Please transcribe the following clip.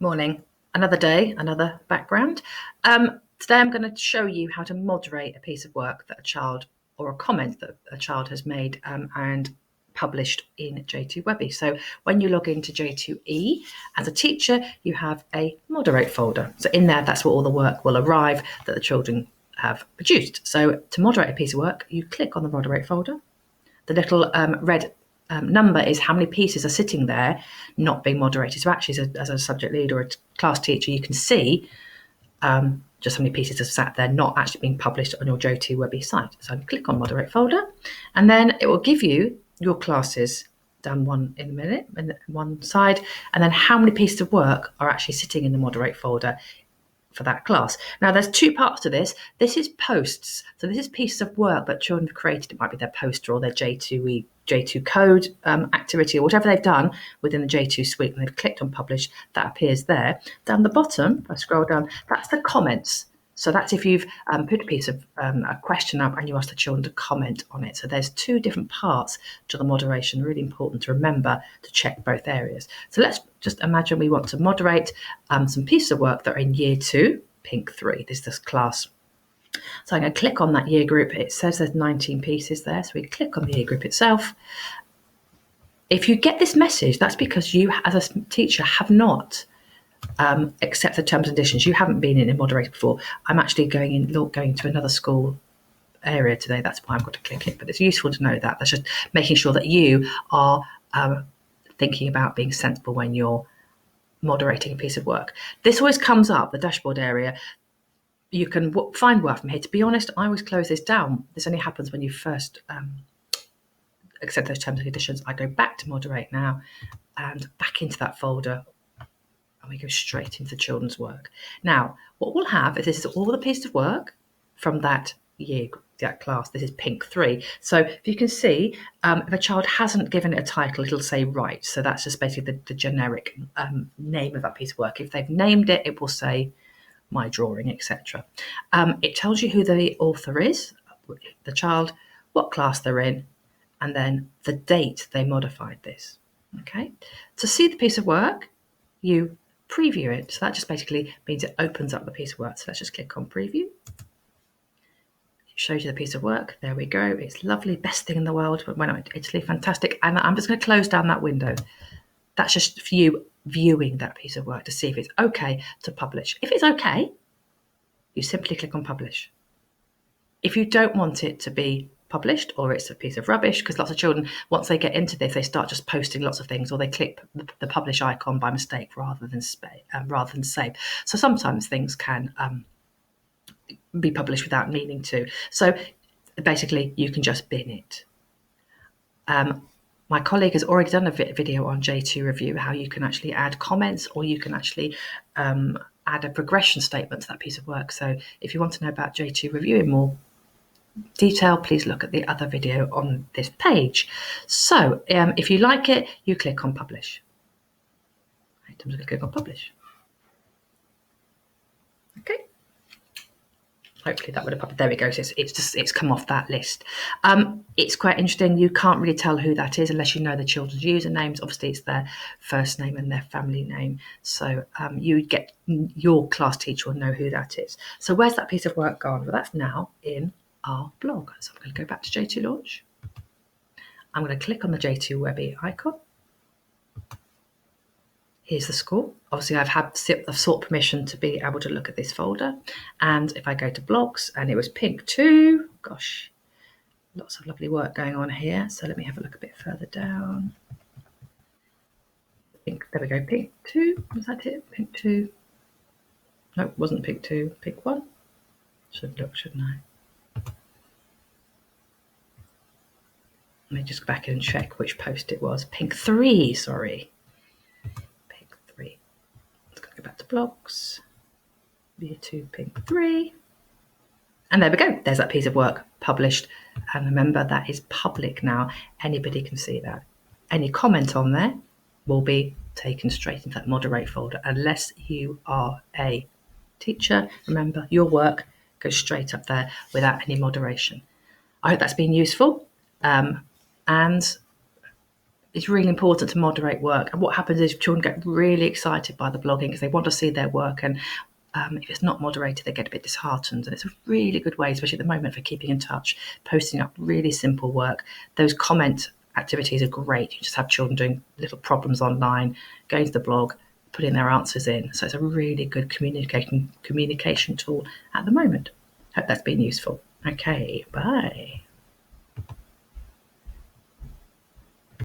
Morning. Another day, another background. Today I'm going to show you how to moderate a piece of work that a child or a comment that a child has made and published in j2webby. So when you log into j2e as a teacher, you have a moderate folder. So in there, that's where all the work will arrive that the children have produced. So to moderate a piece of work, you click on the moderate folder. The little red number is how many pieces are sitting there not being moderated. So actually, as a subject lead or a class teacher, you can see just how many pieces have sat there not actually being published on your j2webby site. So I click on moderate folder, and then it will give you your classes down one in a minute and one side, and then how many pieces of work are actually sitting in the moderate folder for that class. Now there's two parts to this. This is posts. So this is pieces of work that children have created. It might be their poster or their J2 code activity or whatever they've done within the J2 suite, and they've clicked on publish. That appears there. Down the bottom, if I scroll down, that's the comments. So that's if you've put a piece of a question up and you ask the children to comment on it. So there's two different parts to the moderation. Really important to remember to check both areas. So let's just imagine we want to moderate some pieces of work that are in year 2, pink 3. This is this class. So I'm going to click on that year group. It says there's 19 pieces there. So we click on the year group itself. If you get this message, that's because you as a teacher have not accept the terms and conditions. You haven't been in a moderator before. I'm actually going to another school area today. That's why I've got to click it. But it's useful to know that. That's just making sure that you are thinking about being sensible when you're moderating a piece of work. This always comes up, the dashboard area. You can find work from here. To be honest, I always close this down. This only happens when you first accept those terms and conditions. I go back to moderate now and back into that folder. And we go straight into children's work. Now, what we'll have is this is all the pieces of work from that year, that class. This is pink 3. So if you can see, if a child hasn't given it a title, it'll say write. So that's just basically the generic name of that piece of work. If they've named it, it will say my drawing, etc. It tells you who the author is, the child, what class they're in, and then the date they modified this. Okay. To see the piece of work, you preview it. So that just basically means it opens up the piece of work. So let's just click on preview. It shows you the piece of work. There we go. It's lovely. Best thing in the world. But when I went to Italy, fantastic. And I'm just going to close down that window. That's just for you viewing that piece of work to see if it's okay to publish. If it's okay, you simply click on publish. If you don't want it to be published or it's a piece of rubbish, because lots of children, once they get into this, they start just posting lots of things, or they click the publish icon by mistake rather than save. So sometimes things can be published without meaning to. So basically, you can just bin it. My colleague has already done a video on J2 Review, how you can actually add comments, or you can actually add a progression statement to that piece of work. So if you want to know about J2 Review in more detail, please look at the other video on this page. So if you like it, you click on publish. Right, I'm just going to click on publish. Okay. Hopefully that would have published. There we go. So it's come off that list. It's quite interesting. You can't really tell who that is unless you know the children's usernames. Obviously, it's their first name and their family name. So your class teacher will know who that is. So where's that piece of work gone? Well, that's now in our blog. So I'm going to go back to J2 Launch. I'm going to click on the j2webby icon. Here's the school. Obviously, I've sought permission to be able to look at this folder. And if I go to blogs, and it was pink 2, gosh, lots of lovely work going on here. So let me have a look a bit further down. Pink, there we go, pink 2. Was that it? Pink 2. No, it wasn't pink 2, pink 1. Should look, shouldn't I? Let me just go back and check which post it was. Pink 3, sorry. Pink 3. Let's go back to blogs. Year 2, pink 3. And there we go. There's that piece of work published. And remember, that is public now. Anybody can see that. Any comment on there will be taken straight into that moderate folder. Unless you are a teacher, remember, your work goes straight up there without any moderation. I hope that's been useful. And it's really important to moderate work. And what happens is children get really excited by the blogging because they want to see their work, and if it's not moderated, they get a bit disheartened. And it's a really good way, especially at the moment, for keeping in touch, posting up really simple work. Those comment activities are great. You just have children doing little problems online, going to the blog, putting their answers in. So it's a really good communication tool at the moment. Hope that's been useful. Okay, bye.